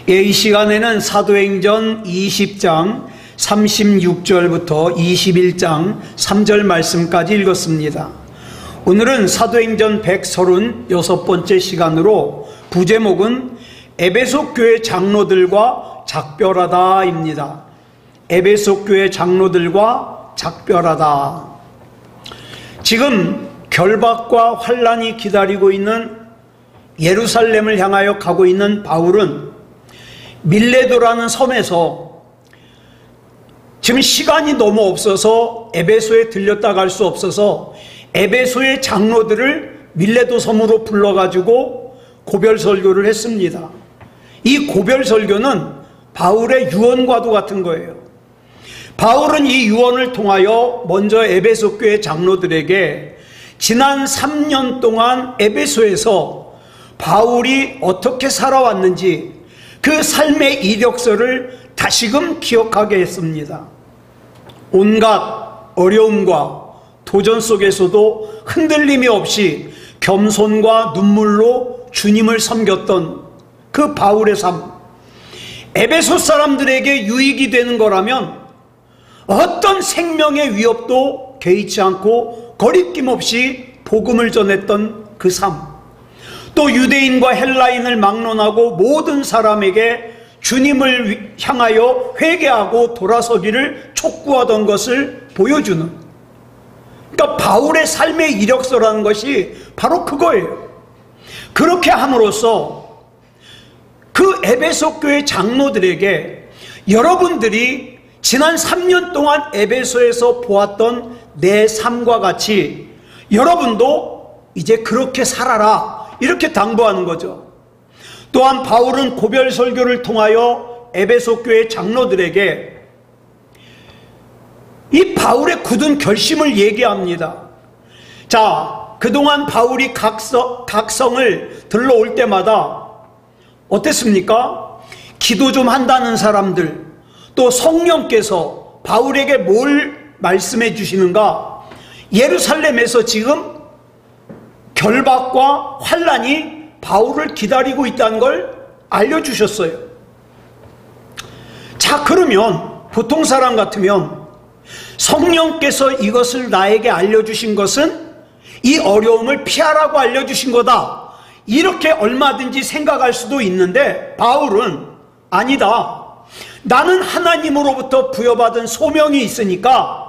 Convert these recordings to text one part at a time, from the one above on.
이 시간에는 사도행전 20장 36절부터 21장 3절 말씀까지 읽었습니다. 오늘은 사도행전 136번째 시간으로 부제목은 에베소 교회 장로들과 작별하다 입니다. 에베소 교회 장로들과 작별하다. 지금 결박과 환란이 기다리고 있는 예루살렘을 향하여 가고 있는 바울은 밀레도라는 섬에서 지금 시간이 너무 없어서 에베소에 들렸다 갈 수 없어서 에베소의 장로들을 밀레도 섬으로 불러가지고 고별 설교를 했습니다. 이 고별 설교는 바울의 유언과도 같은 거예요. 바울은 이 유언을 통하여 먼저 에베소 교회 장로들에게 지난 3년 동안 에베소에서 바울이 어떻게 살아왔는지 그 삶의 이력서를 다시금 기억하게 했습니다. 온갖 어려움과 도전 속에서도 흔들림이 없이 겸손과 눈물로 주님을 섬겼던 그 바울의 삶, 에베소 사람들에게 유익이 되는 거라면 어떤 생명의 위협도 개의치 않고 거리낌 없이 복음을 전했던 그 삶, 또 유대인과 헬라인을 막론하고 모든 사람에게 주님을 향하여 회개하고 돌아서기를 촉구하던 것을 보여주는, 그러니까 바울의 삶의 이력서라는 것이 바로 그거예요. 그렇게 함으로써 그 에베소 교회 장로들에게 여러분들이 지난 3년 동안 에베소에서 보았던 내 삶과 같이 여러분도 이제 그렇게 살아라, 이렇게 당부하는 거죠. 또한 바울은 고별 설교를 통하여 에베소 교회 장로들에게 이 바울의 굳은 결심을 얘기합니다. 자, 그동안 바울이 각성을 들러올 때마다 어땠습니까? 기도 좀 한다는 사람들, 또 성령께서 바울에게 뭘 말씀해 주시는가? 예루살렘에서 지금 결박과 환란이 바울을 기다리고 있다는 걸 알려주셨어요. 자, 그러면 보통 사람 같으면 성령께서 이것을 나에게 알려주신 것은 이 어려움을 피하라고 알려주신 거다, 이렇게 얼마든지 생각할 수도 있는데 바울은 아니다. 나는 하나님으로부터 부여받은 소명이 있으니까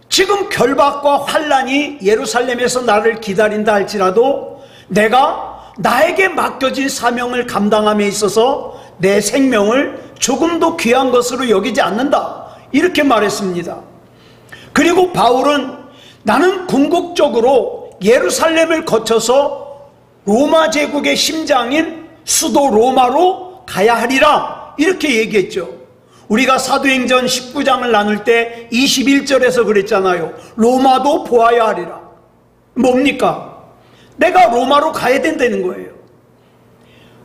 지금 결박과 환란이 예루살렘에서 나를 기다린다 할지라도 내가 나에게 맡겨진 사명을 감당함에 있어서 내 생명을 조금도 귀한 것으로 여기지 않는다, 이렇게 말했습니다. 그리고 바울은 나는 궁극적으로 예루살렘을 거쳐서 로마 제국의 심장인 수도 로마로 가야 하리라, 이렇게 얘기했죠. 우리가 사도행전 19장을 나눌 때 21절에서 그랬잖아요. 로마도 보아야 하리라. 뭡니까? 내가 로마로 가야 된다는 거예요.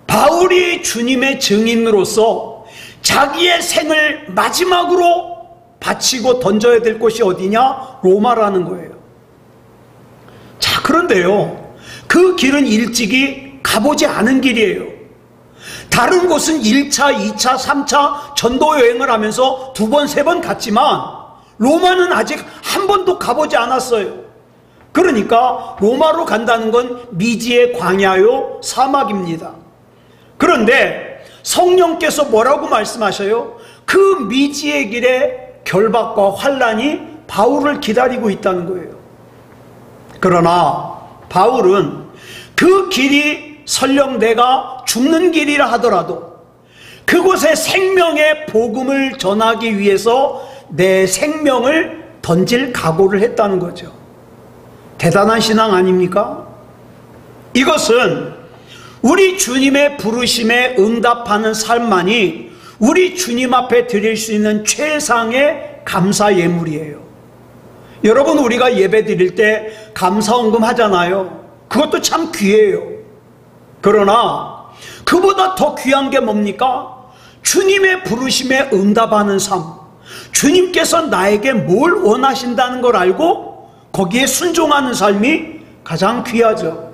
바울이 주님의 증인으로서 자기의 생을 마지막으로 바치고 던져야 될 곳이 어디냐? 로마라는 거예요. 자, 그런데요, 그 길은 일찍이 가보지 않은 길이에요. 다른 곳은 1차, 2차, 3차 전도 여행을 하면서 2번, 3번 갔지만 로마는 아직 한 번도 가보지 않았어요. 그러니까 로마로 간다는 건 미지의 광야요, 사막입니다. 그런데 성령께서 뭐라고 말씀하셔요? 그 미지의 길에 결박과 환란이 바울을 기다리고 있다는 거예요. 그러나 바울은 그 길이 설령 내가 죽는 길이라 하더라도 그곳에 생명의 복음을 전하기 위해서 내 생명을 던질 각오를 했다는 거죠. 대단한 신앙 아닙니까? 이것은 우리 주님의 부르심에 응답하는 삶만이 우리 주님 앞에 드릴 수 있는 최상의 감사 예물이에요. 여러분, 우리가 예배 드릴 때 감사헌금 하잖아요. 그것도 참 귀해요. 그러나 그보다 더 귀한 게 뭡니까? 주님의 부르심에 응답하는 삶, 주님께서 나에게 뭘 원하신다는 걸 알고 거기에 순종하는 삶이 가장 귀하죠.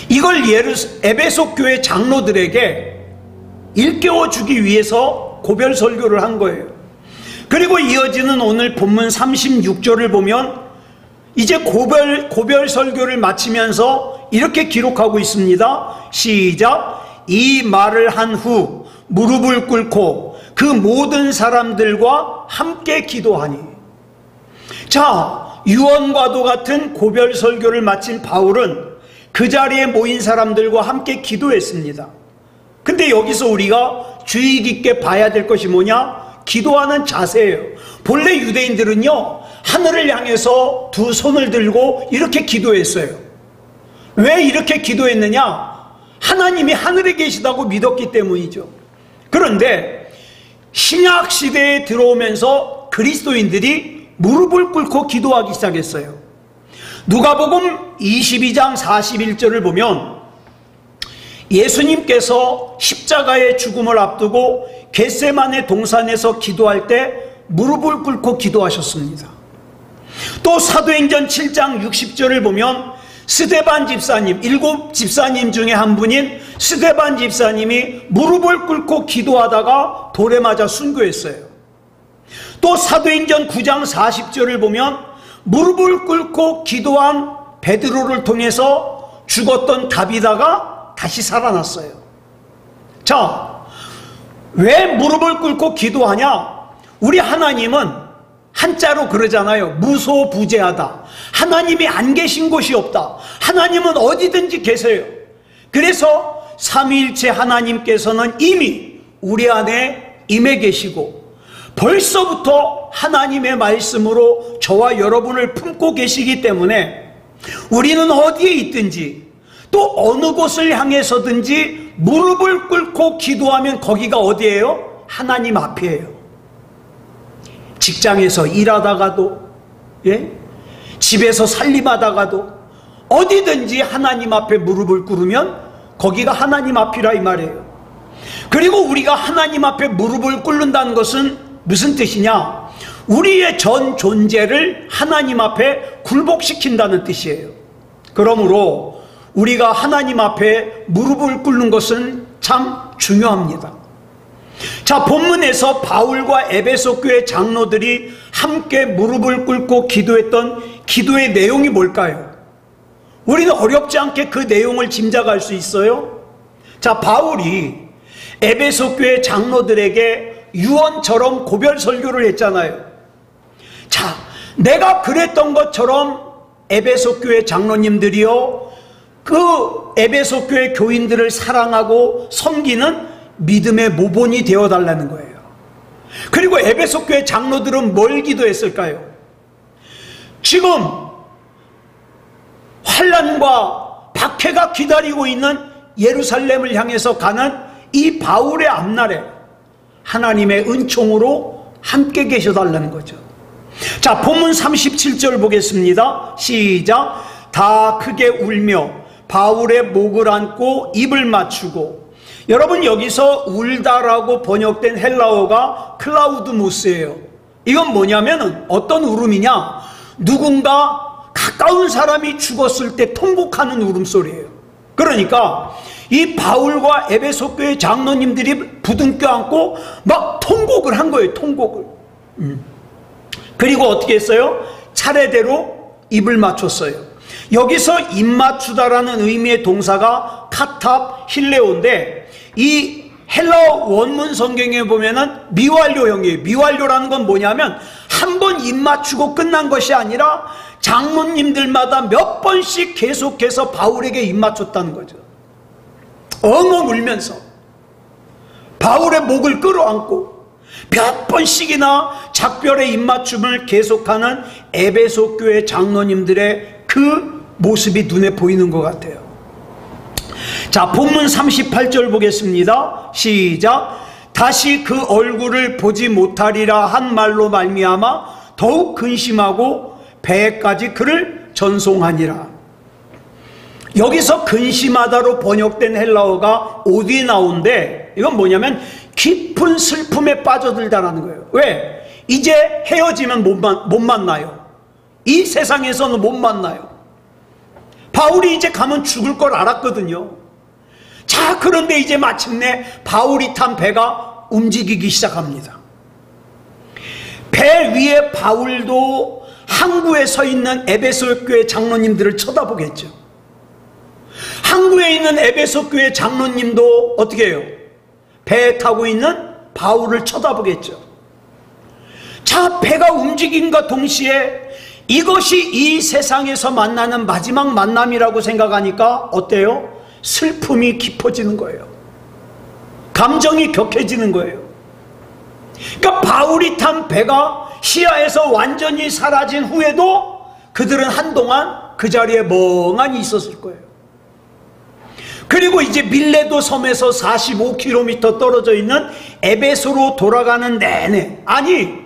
이걸 에베소 교회 장로들에게 일깨워 주기 위해서 고별 설교를 한 거예요. 그리고 이어지는 오늘 본문 36절을 보면 이제 고별 설교를 마치면서 이렇게 기록하고 있습니다. 시작. 이 말을 한 후 무릎을 꿇고 그 모든 사람들과 함께 기도하니. 자, 유언과도 같은 고별 설교를 마친 바울은 그 자리에 모인 사람들과 함께 기도했습니다. 근데 여기서 우리가 주의 깊게 봐야 될 것이 뭐냐? 기도하는 자세예요. 본래 유대인들은요, 하늘을 향해서 두 손을 들고 이렇게 기도했어요. 왜 이렇게 기도했느냐? 하나님이 하늘에 계시다고 믿었기 때문이죠. 그런데 신약 시대에 들어오면서 그리스도인들이 무릎을 꿇고 기도하기 시작했어요. 누가복음 22장 41절을 보면 예수님께서 십자가의 죽음을 앞두고 겟세마네 동산에서 기도할 때 무릎을 꿇고 기도하셨습니다. 또 사도행전 7장 60절을 보면 스데반 집사님, 7 집사님 중에 한 분인 스데반 집사님이 무릎을 꿇고 기도하다가 돌에 맞아 순교했어요. 또 사도행전 9장 40절을 보면 무릎을 꿇고 기도한 베드로를 통해서 죽었던 다비다가 다시 살아났어요. 자, 왜 무릎을 꿇고 기도하냐? 우리 하나님은 한자로 그러잖아요. 무소부재하다. 하나님이 안 계신 곳이 없다. 하나님은 어디든지 계세요. 그래서 삼위일체 하나님께서는 이미 우리 안에 임해 계시고 벌써부터 하나님의 말씀으로 저와 여러분을 품고 계시기 때문에 우리는 어디에 있든지 또 어느 곳을 향해서든지 무릎을 꿇고 기도하면 거기가 어디예요? 하나님 앞이에요. 직장에서 일하다가도, 예? 집에서 살림하다가도 어디든지 하나님 앞에 무릎을 꿇으면 거기가 하나님 앞이라 이 말이에요. 그리고 우리가 하나님 앞에 무릎을 꿇는다는 것은 무슨 뜻이냐? 우리의 전 존재를 하나님 앞에 굴복시킨다는 뜻이에요. 그러므로 우리가 하나님 앞에 무릎을 꿇는 것은 참 중요합니다. 자, 본문에서 바울과 에베소 교회 장로들이 함께 무릎을 꿇고 기도했던 기도의 내용이 뭘까요? 우리는 어렵지 않게 그 내용을 짐작할 수 있어요. 자, 바울이 에베소 교회 장로들에게 유언처럼 고별 설교를 했잖아요. 자, 내가 그랬던 것처럼 에베소 교회 장로님들이요, 그 에베소 교회 교인들을 사랑하고 섬기는 믿음의 모본이 되어달라는 거예요. 그리고 에베소 교회 장로들은 뭘 기도했을까요? 지금 환난과 박해가 기다리고 있는 예루살렘을 향해서 가는 이 바울의 앞날에 하나님의 은총으로 함께 계셔달라는 거죠. 자, 본문 37절 보겠습니다. 시작. 다 크게 울며 바울의 목을 안고 입을 맞추고. 여러분, 여기서 울다라고 번역된 헬라어가 클라우드모스예요. 이건 뭐냐면 어떤 울음이냐? 누군가 가까운 사람이 죽었을 때 통곡하는 울음소리예요. 그러니까 이 바울과 에베소 교회 장로님들이 부둥켜 안고 막 통곡을 한 거예요. 통곡을. 그리고 어떻게 했어요? 차례대로 입을 맞췄어요. 여기서 입 맞추다라는 의미의 동사가 카탑 힐레오인데, 이 헬라어 원문 성경에 보면은 미완료형이에요. 미완료라는 건 뭐냐면 한 번 입 맞추고 끝난 것이 아니라 장로님들마다 몇 번씩 계속해서 바울에게 입 맞췄다는 거죠. 엉엉 울면서 바울의 목을 끌어안고 몇 번씩이나 작별의 입맞춤을 계속하는 에베소 교회 장로님들의 그 모습이 눈에 보이는 것 같아요. 자, 본문 38절 보겠습니다. 시작. 다시 그 얼굴을 보지 못하리라 한 말로 말미암아 더욱 근심하고 배에까지 그를 전송하니라. 여기서 근심하다로 번역된 헬라어가 오디나오인데, 이건 뭐냐면 깊은 슬픔에 빠져들다라는 거예요. 왜? 이제 헤어지면 못 만나요. 이 세상에서는 못 만나요. 바울이 이제 가면 죽을 걸 알았거든요. 자, 그런데 이제 마침내 바울이 탄 배가 움직이기 시작합니다. 배 위에 바울도 항구에 서 있는 에베소 교회 장로님들을 쳐다보겠죠. 항구에 있는 에베소 교회 장로님도 어떻게 해요? 배에 타고 있는 바울을 쳐다보겠죠. 자, 배가 움직임과 동시에 이것이 이 세상에서 만나는 마지막 만남이라고 생각하니까 어때요? 슬픔이 깊어지는 거예요. 감정이 격해지는 거예요. 그러니까 바울이 탄 배가 시야에서 완전히 사라진 후에도 그들은 한동안 그 자리에 멍하니 있었을 거예요. 그리고 이제 밀레도 섬에서 45km 떨어져 있는 에베소로 돌아가는 내내, 아니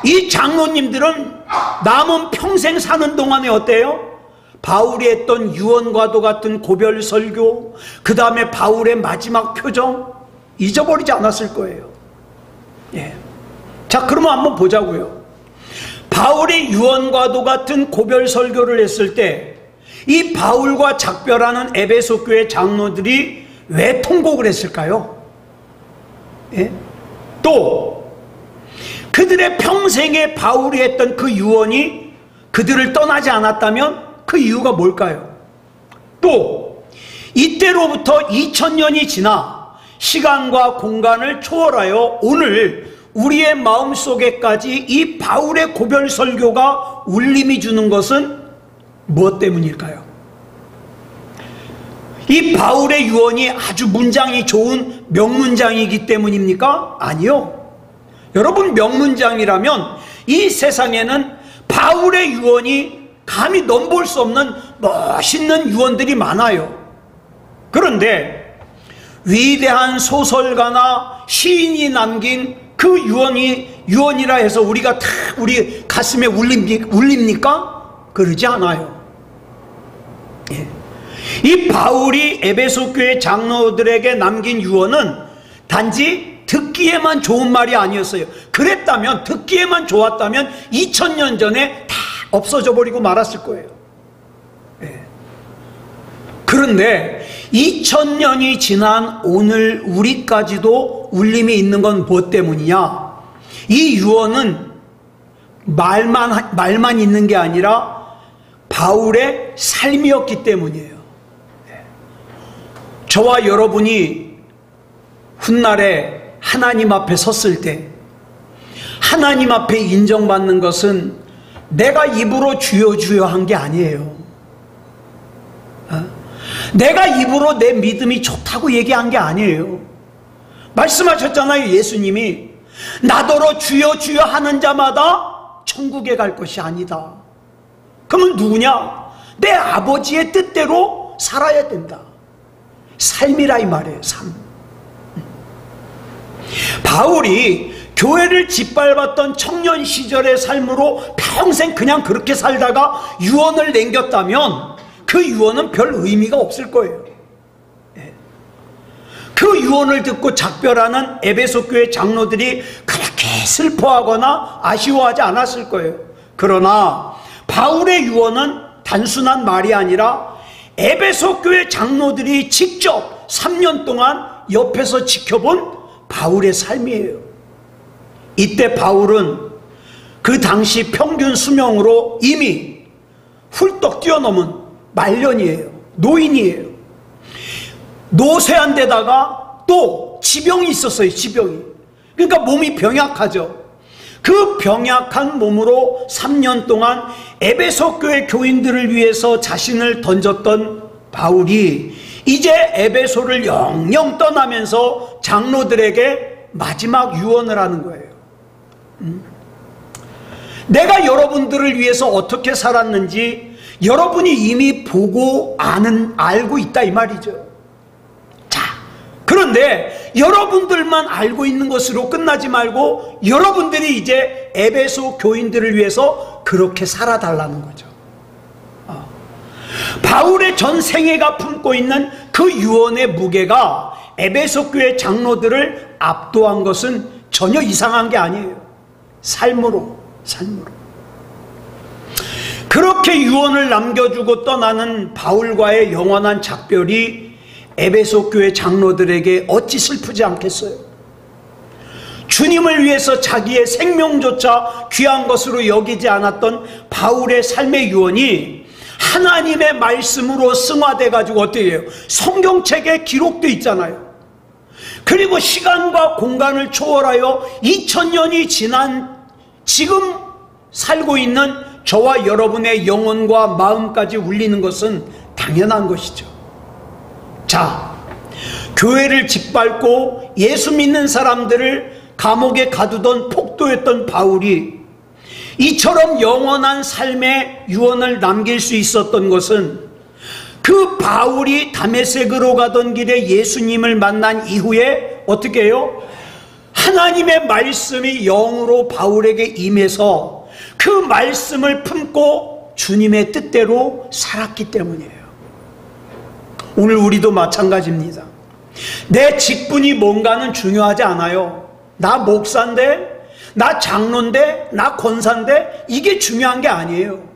이 장로님들은 남은 평생 사는 동안에 어때요? 바울이 했던 유언과도 같은 고별 설교, 그 다음에 바울의 마지막 표정 잊어버리지 않았을 거예요. 예. 자, 그러면 한번 보자고요. 바울이 유언과도 같은 고별 설교를 했을 때 이 바울과 작별하는 에베소 교회 장로들이 왜 통곡을 했을까요? 예? 또 그들의 평생에 바울이 했던 그 유언이 그들을 떠나지 않았다면 그 이유가 뭘까요? 또 이때로부터 2000년이 지나 시간과 공간을 초월하여 오늘 우리의 마음속에까지 이 바울의 고별 설교가 울림이 주는 것은 무엇 때문일까요? 이 바울의 유언이 아주 문장이 좋은 명문장이기 때문입니까? 아니요. 여러분, 명문장이라면 이 세상에는 바울의 유언이 감히 넘볼 수 없는 멋있는 유언들이 많아요. 그런데 위대한 소설가나 시인이 남긴 그 유언이라 해서 우리가 다 우리 가슴에 울립니까? 그러지 않아요. 예. 이 바울이 에베소 교회 장로들에게 남긴 유언은 단지 듣기에만 좋은 말이 아니었어요. 그랬다면, 듣기에만 좋았다면 2000년 전에 다 없어져 버리고 말았을 거예요. 예. 그런데 2000년이 지난 오늘 우리까지도 울림이 있는 건 무엇 때문이냐? 이 유언은 말만 있는 게 아니라 바울의 삶이었기 때문이에요. 저와 여러분이 훗날에 하나님 앞에 섰을 때 하나님 앞에 인정받는 것은 내가 입으로 주여 주여 한 게 아니에요. 내가 입으로 내 믿음이 좋다고 얘기한 게 아니에요. 말씀하셨잖아요. 예수님이 나더러 주여 주여 하는 자마다 천국에 갈 것이 아니다. 그러면 누구냐? 내 아버지의 뜻대로 살아야 된다. 삶이라 이 말이에요. 삶. 바울이 교회를 짓밟았던 청년 시절의 삶으로 평생 그냥 그렇게 살다가 유언을 남겼다면 그 유언은 별 의미가 없을 거예요. 그 유언을 듣고 작별하는 에베소 교회 장로들이 그렇게 슬퍼하거나 아쉬워하지 않았을 거예요. 그러나 바울의 유언은 단순한 말이 아니라 에베소 교회 장로들이 직접 3년 동안 옆에서 지켜본 바울의 삶이에요. 이때 바울은 그 당시 평균 수명으로 이미 훌떡 뛰어넘은 말년이에요. 노인이에요. 노쇠한 데다가 또 지병이 있었어요. 지병이. 그러니까 몸이 병약하죠. 그 병약한 몸으로 3년 동안 에베소 교회 교인들을 위해서 자신을 던졌던 바울이 이제 에베소를 영영 떠나면서 장로들에게 마지막 유언을 하는 거예요. 내가 여러분들을 위해서 어떻게 살았는지 여러분이 이미 보고 알고 있다 이 말이죠. 자, 그런데 여러분들만 알고 있는 것으로 끝나지 말고 여러분들이 이제 에베소 교인들을 위해서 그렇게 살아달라는 거죠. 바울의 전 생애가 품고 있는 그 유언의 무게가 에베소 교회 장로들을 압도한 것은 전혀 이상한 게 아니에요. 삶으로. 그렇게 유언을 남겨주고 떠나는 바울과의 영원한 작별이 에베소 교회 장로들에게 어찌 슬프지 않겠어요? 주님을 위해서 자기의 생명조차 귀한 것으로 여기지 않았던 바울의 삶의 유언이 하나님의 말씀으로 승화돼 가지고 어떻게 해요? 성경책에 기록되어 있잖아요. 그리고 시간과 공간을 초월하여 2000년이 지난 지금 살고 있는 저와 여러분의 영혼과 마음까지 울리는 것은 당연한 것이죠. 자, 교회를 짓밟고 예수 믿는 사람들을 감옥에 가두던 폭도였던 바울이 이처럼 영원한 삶의 유언을 남길 수 있었던 것은 그 바울이 다메섹으로 가던 길에 예수님을 만난 이후에 어떻게 해요? 하나님의 말씀이 영으로 바울에게 임해서 그 말씀을 품고 주님의 뜻대로 살았기 때문이에요. 오늘 우리도 마찬가지입니다. 내 직분이 뭔가는 중요하지 않아요. 나 목사인데, 나 장로인데, 나 권사인데, 이게 중요한 게 아니에요.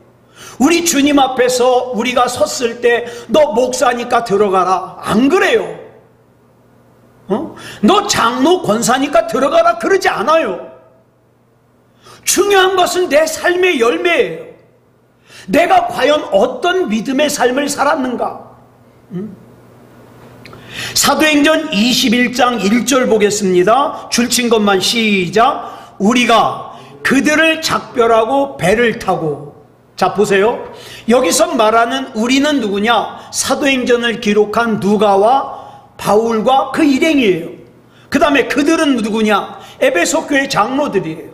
우리 주님 앞에서 우리가 섰을 때 너 목사니까 들어가라, 안 그래요. 너 장로 권사니까 들어가라, 그러지 않아요. 중요한 것은 내 삶의 열매예요. 내가 과연 어떤 믿음의 삶을 살았는가. 사도행전 21장 1절 보겠습니다. 줄친 것만 시작. 우리가 그들을 작별하고 배를 타고. 자, 보세요. 여기서 말하는 우리는 누구냐? 사도행전을 기록한 누가와 바울과 그 일행이에요. 그 다음에 그들은 누구냐? 에베소 교회 장로들이에요.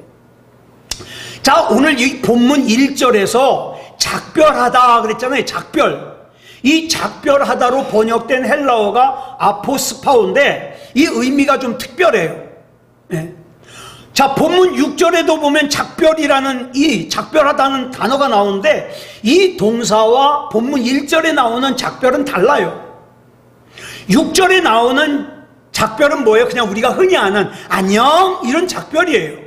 자, 오늘 이 본문 1절에서 작별하다 그랬잖아요. 작별. 이 작별하다로 번역된 헬라어가 아포스파오인데 이 의미가 좀 특별해요. 네. 자, 본문 6절에도 보면 작별이라는 이 작별하다는 단어가 나오는데 이 동사와 본문 1절에 나오는 작별은 달라요. 6절에 나오는 작별은 뭐예요? 그냥 우리가 흔히 아는 안녕 이런 작별이에요.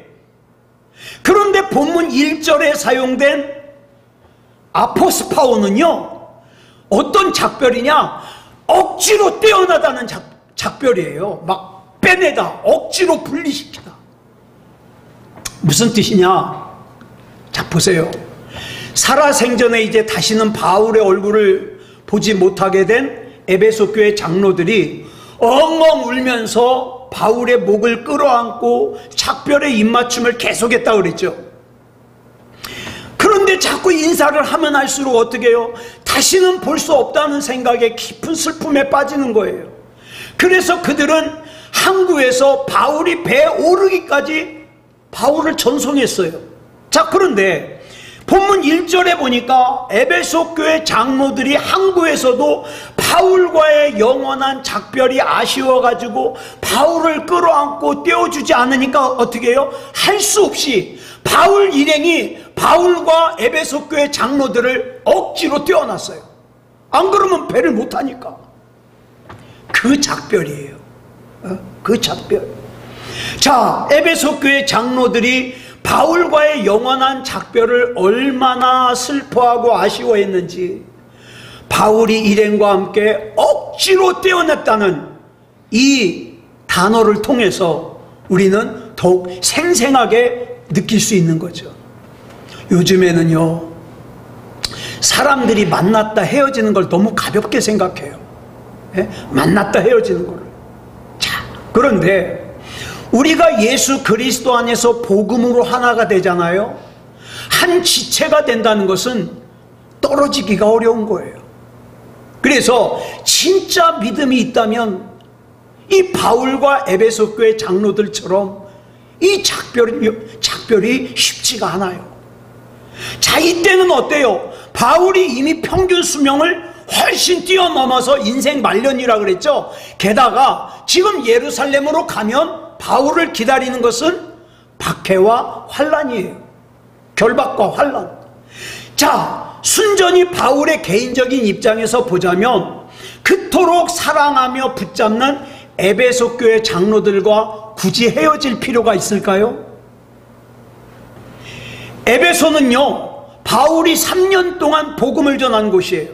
그런데 본문 1절에 사용된 아포스파오는요, 어떤 작별이냐? 억지로 떼어나다는 작별이에요. 막 빼내다, 억지로 분리시키다. 무슨 뜻이냐? 자, 보세요. 살아생전에 이제 다시는 바울의 얼굴을 보지 못하게 된 에베소 교회 장로들이 엉엉 울면서 바울의 목을 끌어안고 작별의 입맞춤을 계속했다고 그랬죠. 그런데 자꾸 인사를 하면 할수록 어떻게 해요? 다시는 볼 수 없다는 생각에 깊은 슬픔에 빠지는 거예요. 그래서 그들은 항구에서 바울이 배에 오르기까지 바울을 전송했어요. 자, 그런데 본문 1절에 보니까 에베소 교회 장로들이 항구에서도 바울과의 영원한 작별이 아쉬워가지고 바울을 끌어안고 떼어주지 않으니까 어떻게 해요? 할 수 없이 바울 일행이 바울과 에베소 교회 장로들을 억지로 떼어놨어요. 안 그러면 배를 못하니까. 그 작별이에요. 그 작별. 자, 에베소 교회 장로들이 바울과의 영원한 작별을 얼마나 슬퍼하고 아쉬워했는지 바울이 일행과 함께 억지로 떼어냈다는 이 단어를 통해서 우리는 더욱 생생하게 느낄 수 있는 거죠. 요즘에는요, 사람들이 만났다 헤어지는 걸 너무 가볍게 생각해요. 예? 만났다 헤어지는 거를. 자, 그런데 우리가 예수 그리스도 안에서 복음으로 하나가 되잖아요. 한 지체가 된다는 것은 떨어지기가 어려운 거예요. 그래서 진짜 믿음이 있다면 이 바울과 에베소 교회 장로들처럼 이 작별이 쉽지가 않아요. 자, 이때는 어때요? 바울이 이미 평균 수명을 훨씬 뛰어넘어서 인생 말년이라 그랬죠. 게다가 지금 예루살렘으로 가면 바울을 기다리는 것은 박해와 환난이에요. 결박과 환난. 자, 순전히 바울의 개인적인 입장에서 보자면 그토록 사랑하며 붙잡는 에베소 교회 장로들과 굳이 헤어질 필요가 있을까요? 에베소는요, 바울이 3년 동안 복음을 전한 곳이에요.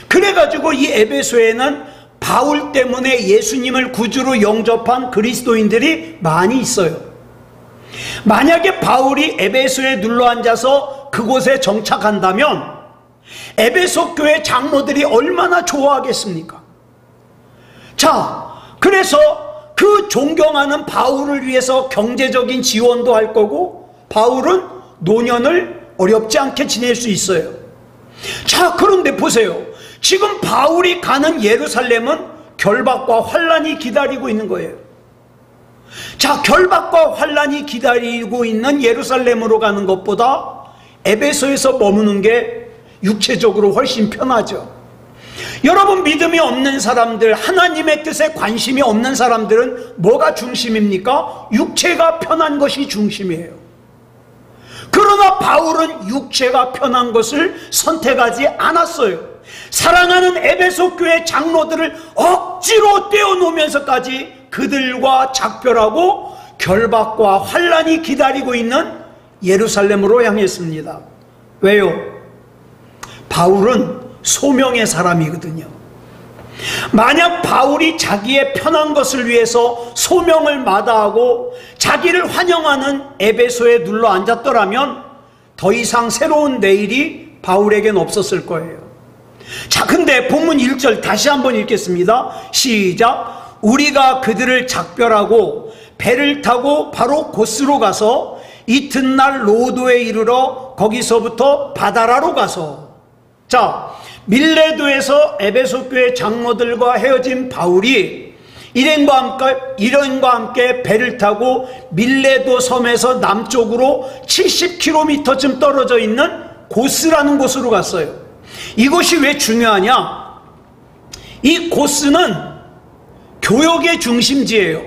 그래가지고 이 에베소에는 바울 때문에 예수님을 구주로 영접한 그리스도인들이 많이 있어요. 만약에 바울이 에베소에 눌러앉아서 그곳에 정착한다면 에베소 교회 장로들이 얼마나 좋아하겠습니까? 자, 그래서 그 존경하는 바울을 위해서 경제적인 지원도 할 거고, 바울은 노년을 어렵지 않게 지낼 수 있어요. 자, 그런데 보세요. 지금 바울이 가는 예루살렘은 결박과 환란이 기다리고 있는 거예요. 자, 결박과 환란이 기다리고 있는 예루살렘으로 가는 것보다 에베소에서 머무는 게 육체적으로 훨씬 편하죠. 여러분, 믿음이 없는 사람들, 하나님의 뜻에 관심이 없는 사람들은 뭐가 중심입니까? 육체가 편한 것이 중심이에요. 그러나 바울은 육체가 편한 것을 선택하지 않았어요. 사랑하는 에베소 교회 장로들을 억지로 떼어놓으면서까지 그들과 작별하고 결박과 환란이 기다리고 있는 예루살렘으로 향했습니다. 왜요? 바울은 소명의 사람이거든요. 만약 바울이 자기의 편한 것을 위해서 소명을 마다하고 자기를 환영하는 에베소에 눌러 앉았더라면 더 이상 새로운 내일이 바울에겐 없었을 거예요. 자, 근데 본문 1절 다시 한번 읽겠습니다. 시작. 우리가 그들을 작별하고 배를 타고 바로 고스로 가서 이튿날 로도에 이르러 거기서부터 바다라로 가서, 자, 밀레도에서 에베소 교회 장로들과 헤어진 바울이 일행과 함께 배를 타고 밀레도 섬에서 남쪽으로 70km쯤 떨어져 있는 고스라는 곳으로 갔어요. 이곳이 왜 중요하냐? 이 고스는 교역의 중심지예요.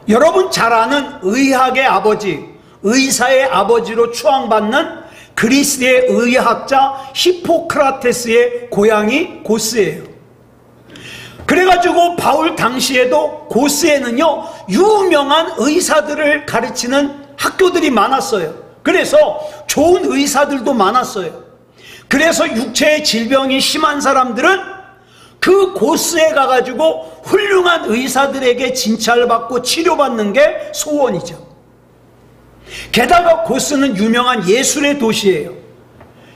여러분 잘 아는 의학의 아버지, 의사의 아버지로 추앙받는 그리스의 의학자 히포크라테스의 고향이 고스예요. 그래가지고 바울 당시에도 고스에는요, 유명한 의사들을 가르치는 학교들이 많았어요. 그래서 좋은 의사들도 많았어요. 그래서 육체의 질병이 심한 사람들은 그 고스에 가가지고 훌륭한 의사들에게 진찰을 받고 치료받는 게 소원이죠. 게다가 고스는 유명한 예술의 도시예요.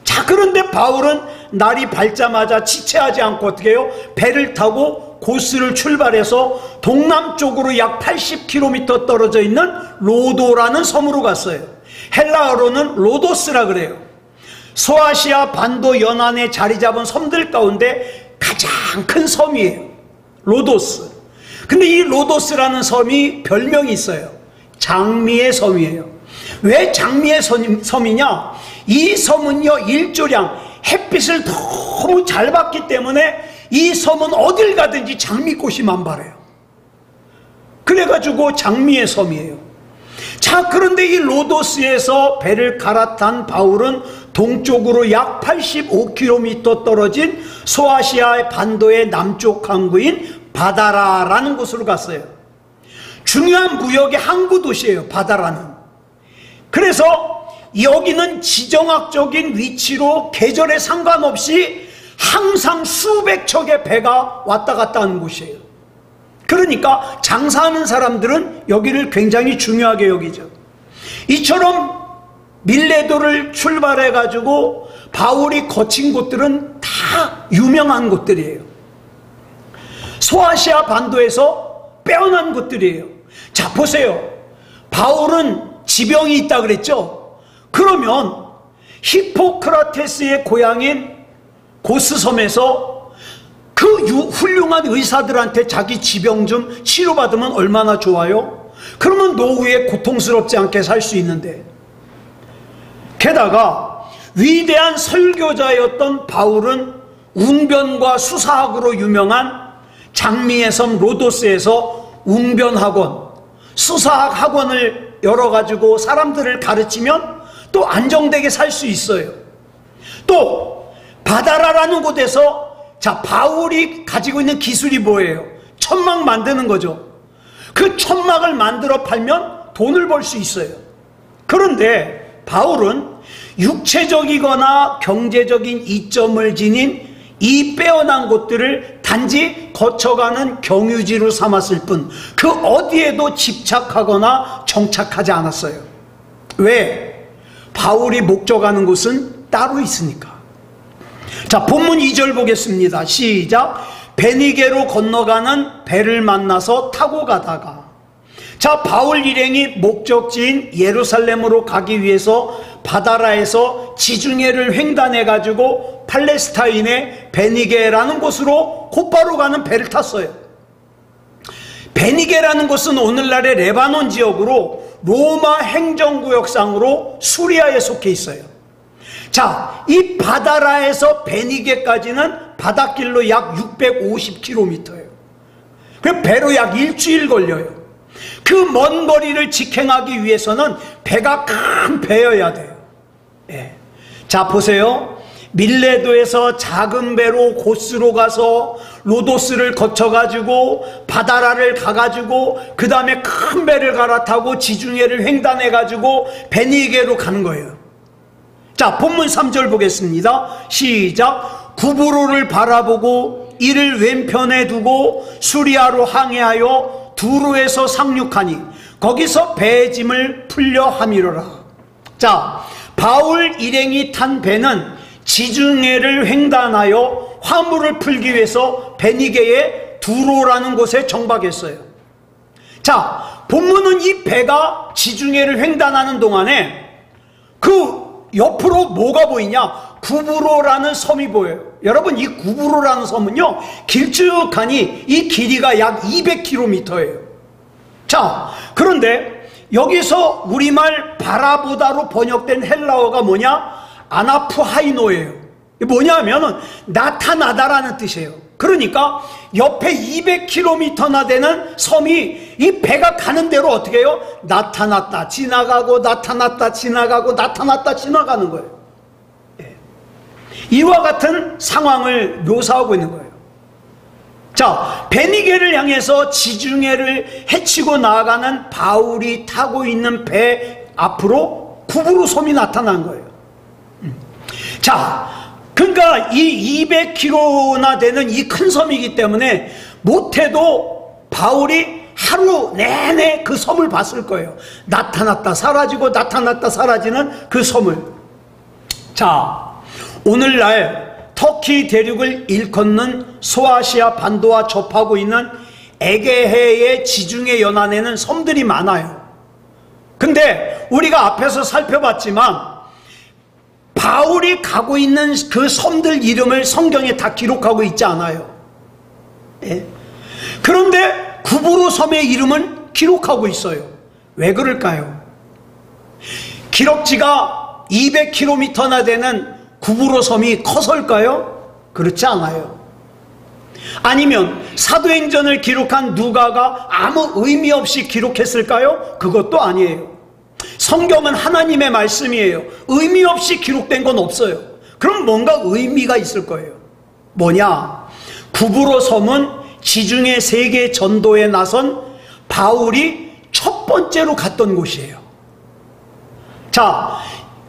자, 그런데 바울은 날이 밝자마자 지체하지 않고 어떻게 해요? 배를 타고 고스를 출발해서 동남쪽으로 약 80km 떨어져 있는 로도라는 섬으로 갔어요. 헬라어로는 로도스라 그래요. 소아시아 반도 연안에 자리 잡은 섬들 가운데 가장 큰 섬이에요. 로도스. 근데 이 로도스라는 섬이 별명이 있어요. 장미의 섬이에요. 왜 장미의 섬이냐? 이 섬은요, 일조량, 햇빛을 너무 잘 받기 때문에 이 섬은 어딜 가든지 장미꽃이 만발해요. 그래가지고 장미의 섬이에요. 자, 그런데 이 로도스에서 배를 갈아탄 바울은 동쪽으로 약 85km 떨어진 소아시아 반도의 남쪽 항구인 바다라라는 곳으로 갔어요. 중요한 무역의 항구 도시예요, 바다라는. 그래서 여기는 지정학적인 위치로 계절에 상관없이 항상 수백 척의 배가 왔다 갔다 하는 곳이에요. 그러니까 장사하는 사람들은 여기를 굉장히 중요하게 여기죠. 이처럼 밀레도를 출발해 가지고 바울이 거친 곳들은 다 유명한 곳들이에요. 소아시아 반도에서 빼어난 곳들이에요. 자, 보세요. 바울은 지병이 있다 그랬죠? 그러면 히포크라테스의 고향인 고스섬에서 그 훌륭한 의사들한테 자기 지병 좀 치료받으면 얼마나 좋아요? 그러면 노후에 고통스럽지 않게 살 수 있는데, 게다가 위대한 설교자였던 바울은 웅변과 수사학으로 유명한 장미의 섬 로도스에서 웅변학원, 수사학 학원을 열어가지고 사람들을 가르치면 또 안정되게 살 수 있어요. 또 바다라라는 곳에서, 자, 바울이 가지고 있는 기술이 뭐예요? 천막 만드는 거죠. 그 천막을 만들어 팔면 돈을 벌 수 있어요. 그런데 바울은 육체적이거나 경제적인 이점을 지닌 이 빼어난 곳들을 단지 거쳐가는 경유지로 삼았을 뿐 그 어디에도 집착하거나 정착하지 않았어요. 왜? 바울이 목적하는 곳은 따로 있으니까. 자, 본문 2절 보겠습니다. 시작. 베니게로 건너가는 배를 만나서 타고 가다가, 자, 바울 일행이 목적지인 예루살렘으로 가기 위해서 바다라에서 지중해를 횡단해 가지고 팔레스타인의 베니게라는 곳으로 곧바로 가는 배를 탔어요. 베니게라는 곳은 오늘날의 레바논 지역으로 로마 행정구역상으로 수리아에 속해 있어요. 자, 이 바다라에서 베니게까지는 바닷길로 약 650km예요. 그 배로 약 일주일 걸려요. 그 먼 거리를 직행하기 위해서는 배가 큰 배여야 돼요. 예. 자, 보세요. 밀레도에서 작은 배로 고스로 가서 로도스를 거쳐가지고 바다라를 가가지고 그 다음에 큰 배를 갈아타고 지중해를 횡단해가지고 베니게로 가는 거예요. 자, 본문 3절 보겠습니다. 시작. 구브로를 바라보고 이를 왼편에 두고 수리아로 항해하여 두로에서 상륙하니 거기서 배의 짐을 풀려 함이로라. 자, 바울 일행이 탄 배는 지중해를 횡단하여 화물을 풀기 위해서 베니게의 두로라는 곳에 정박했어요. 자, 본문은 이 배가 지중해를 횡단하는 동안에 그 옆으로 뭐가 보이냐? 구브로라는 섬이 보여요. 여러분, 이 구브로라는 섬은요, 길쭉하니 이 길이가 약 200km예요. 자, 그런데 여기서 우리말 바라보다로 번역된 헬라어가 뭐냐? 아나푸하이노예요. 뭐냐면은 나타나다라는 뜻이에요. 그러니까 옆에 200km나 되는 섬이 이 배가 가는 대로 어떻게 해요? 나타났다 지나가고 나타났다 지나가고 나타났다 지나가는 거예요. 예. 이와 같은 상황을 묘사하고 있는 거예요. 자, 베니게를 향해서 지중해를 헤치고 나아가는 바울이 타고 있는 배 앞으로 구브로 섬이 나타난 거예요. 자, 그러니까 이 200km나 되는 이 큰 섬이기 때문에 못해도 바울이 하루 내내 그 섬을 봤을 거예요. 나타났다 사라지고 나타났다 사라지는 그 섬을. 자, 오늘날 터키 대륙을 일컫는 소아시아 반도와 접하고 있는 에게해의 지중해 연안에는 섬들이 많아요. 근데 우리가 앞에서 살펴봤지만 바울이 가고 있는 그 섬들 이름을 성경에 다 기록하고 있지 않아요. 예? 그런데 구브로 섬의 이름은 기록하고 있어요. 왜 그럴까요? 기럭지가 200km나 되는 구브로 섬이 커서일까요? 그렇지 않아요. 아니면 사도행전을 기록한 누가가 아무 의미 없이 기록했을까요? 그것도 아니에요. 성경은 하나님의 말씀이에요. 의미 없이 기록된 건 없어요. 그럼 뭔가 의미가 있을 거예요. 뭐냐? 구브로 섬은 지중해 세계 전도에 나선 바울이 첫 번째로 갔던 곳이에요. 자,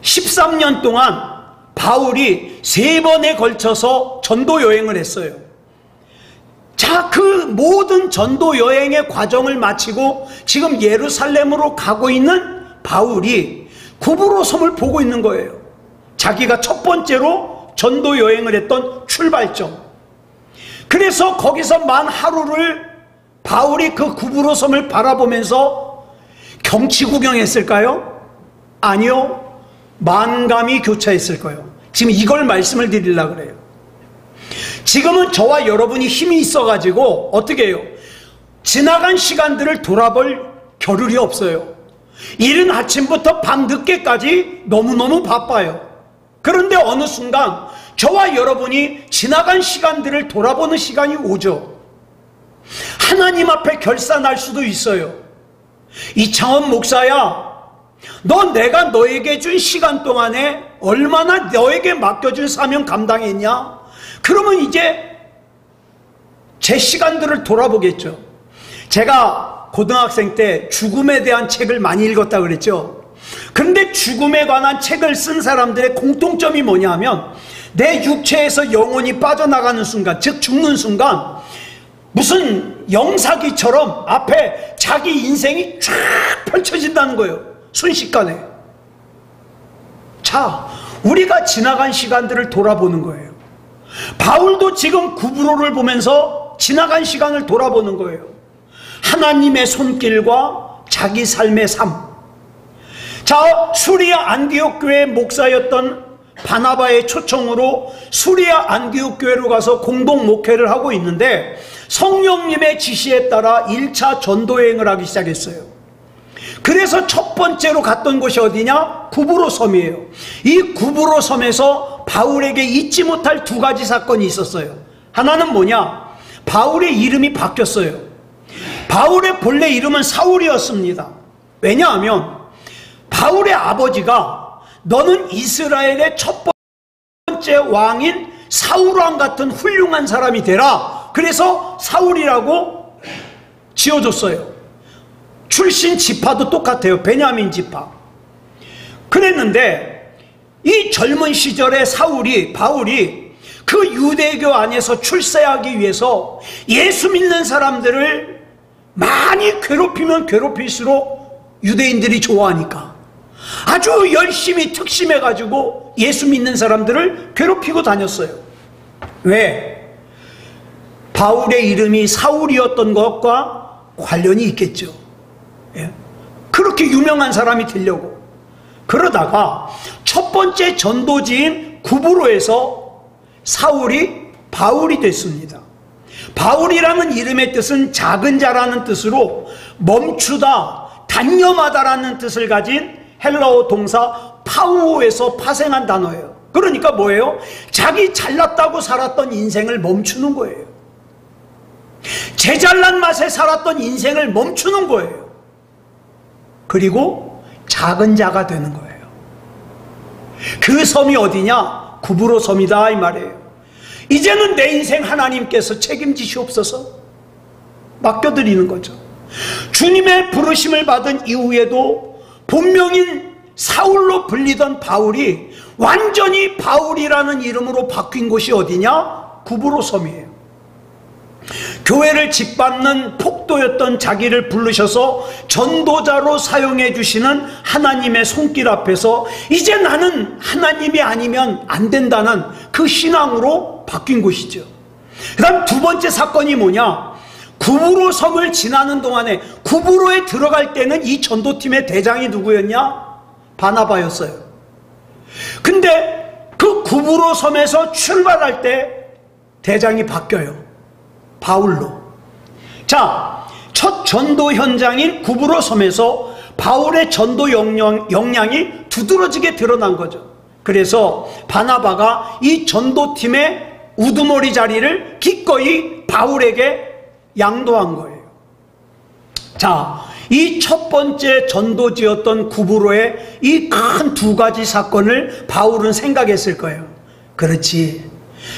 13년 동안 바울이 3번에 걸쳐서 전도 여행을 했어요. 자, 그 모든 전도 여행의 과정을 마치고 지금 예루살렘으로 가고 있는 바울이 구브로 섬을 보고 있는 거예요. 자기가 첫 번째로 전도 여행을 했던 출발점. 그래서 거기서 만 하루를 바울이 그 구브로 섬을 바라보면서 경치 구경했을까요? 아니요. 만감이 교차했을 거예요. 지금 이걸 말씀을 드리려고 그래요. 지금은 저와 여러분이 힘이 있어가지고 어떻게 해요? 지나간 시간들을 돌아볼 겨를이 없어요. 이른 아침부터 밤 늦게까지 너무너무 바빠요. 그런데 어느 순간 저와 여러분이 지나간 시간들을 돌아보는 시간이 오죠. 하나님 앞에 결산할 수도 있어요. 이창원 목사야, 너 내가 너에게 준 시간 동안에 얼마나 너에게 맡겨준 사명 감당했냐? 그러면 이제 제 시간들을 돌아보겠죠. 제가 고등학생 때 죽음에 대한 책을 많이 읽었다고 그랬죠. 그런데 죽음에 관한 책을 쓴 사람들의 공통점이 뭐냐면 내 육체에서 영혼이 빠져나가는 순간, 즉 죽는 순간 무슨 영사기처럼 앞에 자기 인생이 쫙 펼쳐진다는 거예요. 순식간에. 자, 우리가 지나간 시간들을 돌아보는 거예요. 바울도 지금 구브로를 보면서 지나간 시간을 돌아보는 거예요. 하나님의 손길과 자기 삶의 삶. 자, 수리아 안디옥 교회 목사였던 바나바의 초청으로 수리아 안디옥 교회로 가서 공동 목회를 하고 있는데 성령님의 지시에 따라 1차 전도여행을 하기 시작했어요. 그래서 첫 번째로 갔던 곳이 어디냐? 구브로 섬이에요. 이 구브로 섬에서 바울에게 잊지 못할 두 가지 사건이 있었어요. 하나는 뭐냐? 바울의 이름이 바뀌었어요. 바울의 본래 이름은 사울이었습니다. 왜냐하면 바울의 아버지가 너는 이스라엘의 첫 번째 왕인 사울왕 같은 훌륭한 사람이 되라. 그래서 사울이라고 지어줬어요. 출신 지파도 똑같아요. 베냐민 지파. 그랬는데 이 젊은 시절에 바울이 그 유대교 안에서 출세하기 위해서 예수 믿는 사람들을 많이 괴롭히면 괴롭힐수록 유대인들이 좋아하니까 아주 열심히 특심해가지고 예수 믿는 사람들을 괴롭히고 다녔어요. 왜? 바울의 이름이 사울이었던 것과 관련이 있겠죠. 예? 그렇게 유명한 사람이 되려고. 그러다가 첫 번째 전도지인 구브로에서 사울이 바울이 됐습니다. 바울이라는 이름의 뜻은 작은 자라는 뜻으로 멈추다, 단념하다라는 뜻을 가진 헬라어 동사 파우오에서 파생한 단어예요. 그러니까 뭐예요? 자기 잘났다고 살았던 인생을 멈추는 거예요. 제 잘난 맛에 살았던 인생을 멈추는 거예요. 그리고 작은 자가 되는 거예요. 그 섬이 어디냐? 구브로 섬이다 이 말이에요. 이제는 내 인생 하나님께서 책임지시옵소서 맡겨드리는 거죠. 주님의 부르심을 받은 이후에도 본명인 사울로 불리던 바울이 완전히 바울이라는 이름으로 바뀐 곳이 어디냐? 구브로 섬이에요. 교회를 짓밟는 폭도였던 자기를 부르셔서 전도자로 사용해 주시는 하나님의 손길 앞에서 이제 나는 하나님이 아니면 안 된다는 그 신앙으로 바뀐 곳이죠. 그 다음 두 번째 사건이 뭐냐? 구브로 섬을 지나는 동안에 구브로에 들어갈 때는 이 전도팀의 대장이 누구였냐? 바나바였어요. 근데 그 구브로 섬에서 출발할 때 대장이 바뀌어요. 바울로. 자, 첫 전도 현장인 구브로 섬에서 바울의 전도 역량이 두드러지게 드러난 거죠. 그래서 바나바가 이 전도팀의 우두머리 자리를 기꺼이 바울에게 양도한 거예요. 자, 이 첫 번째 전도지였던 구브로의 이 큰 두 가지 사건을 바울은 생각했을 거예요. 그렇지,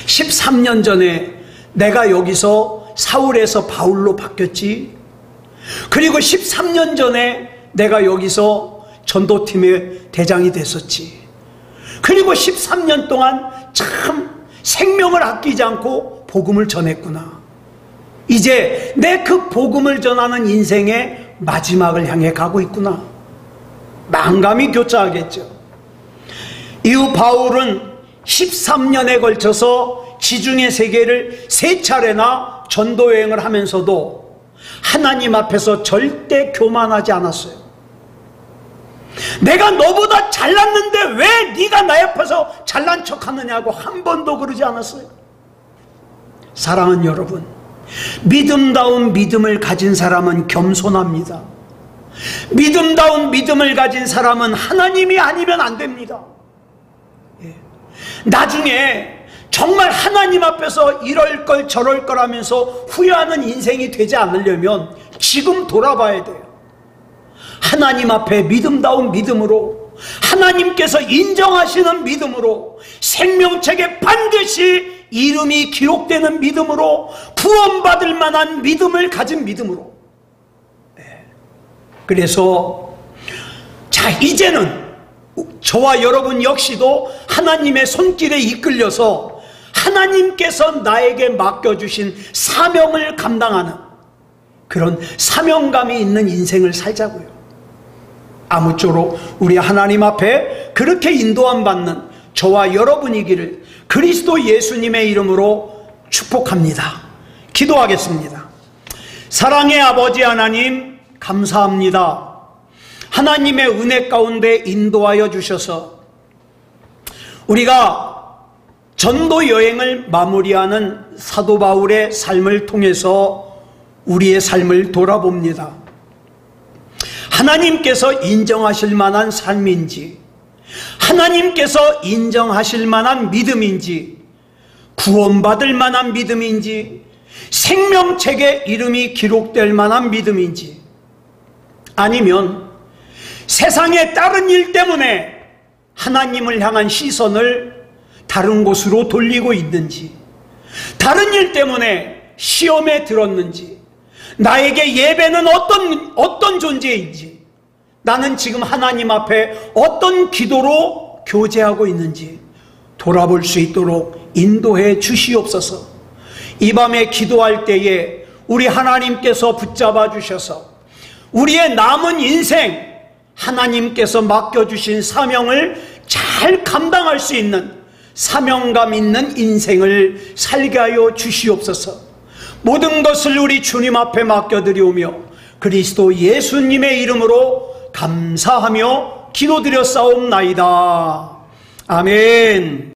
13년 전에 내가 여기서 사울에서 바울로 바뀌었지. 그리고 13년 전에 내가 여기서 전도팀의 대장이 됐었지. 그리고 13년 동안 참 생명을 아끼지 않고 복음을 전했구나. 이제 내 그 복음을 전하는 인생의 마지막을 향해 가고 있구나. 만감이 교차하겠죠. 이후 바울은 13년에 걸쳐서 지중해 세계를 3차례나 전도여행을 하면서도 하나님 앞에서 절대 교만하지 않았어요. 내가 너보다 잘났는데 왜 네가 나 옆에서 잘난 척하느냐고 한 번도 그러지 않았어요. 사랑하는 여러분, 믿음다운 믿음을 가진 사람은 겸손합니다. 믿음다운 믿음을 가진 사람은 하나님이 아니면 안 됩니다. 나중에 정말 하나님 앞에서 이럴 걸 저럴 걸 하면서 후회하는 인생이 되지 않으려면 지금 돌아봐야 돼요. 하나님 앞에 믿음다운 믿음으로, 하나님께서 인정하시는 믿음으로, 생명책에 반드시 이름이 기록되는 믿음으로, 구원받을 만한 믿음을 가진 믿음으로. 그래서 자, 이제는 저와 여러분 역시도 하나님의 손길에 이끌려서 하나님께서 나에게 맡겨주신 사명을 감당하는 그런 사명감이 있는 인생을 살자고요. 아무쪼록 우리 하나님 앞에 그렇게 인도함 받는 저와 여러분이기를 그리스도 예수님의 이름으로 축복합니다. 기도하겠습니다. 사랑의 아버지 하나님, 감사합니다. 하나님의 은혜 가운데 인도하여 주셔서 우리가 전도 여행을 마무리하는 사도 바울의 삶을 통해서 우리의 삶을 돌아봅니다. 하나님께서 인정하실 만한 삶인지, 하나님께서 인정하실 만한 믿음인지, 구원받을 만한 믿음인지, 생명책에 이름이 기록될 만한 믿음인지, 아니면 세상의 다른 일 때문에 하나님을 향한 시선을 다른 곳으로 돌리고 있는지, 다른 일 때문에 시험에 들었는지, 나에게 예배는 어떤 존재인지, 나는 지금 하나님 앞에 어떤 기도로 교제하고 있는지 돌아볼 수 있도록 인도해 주시옵소서. 이 밤에 기도할 때에 우리 하나님께서 붙잡아 주셔서 우리의 남은 인생 하나님께서 맡겨주신 사명을 잘 감당할 수 있는 사명감 있는 인생을 살게 하여 주시옵소서. 모든 것을 우리 주님 앞에 맡겨드리오며 그리스도 예수님의 이름으로 감사하며 기도드렸사옵나이다. 아멘.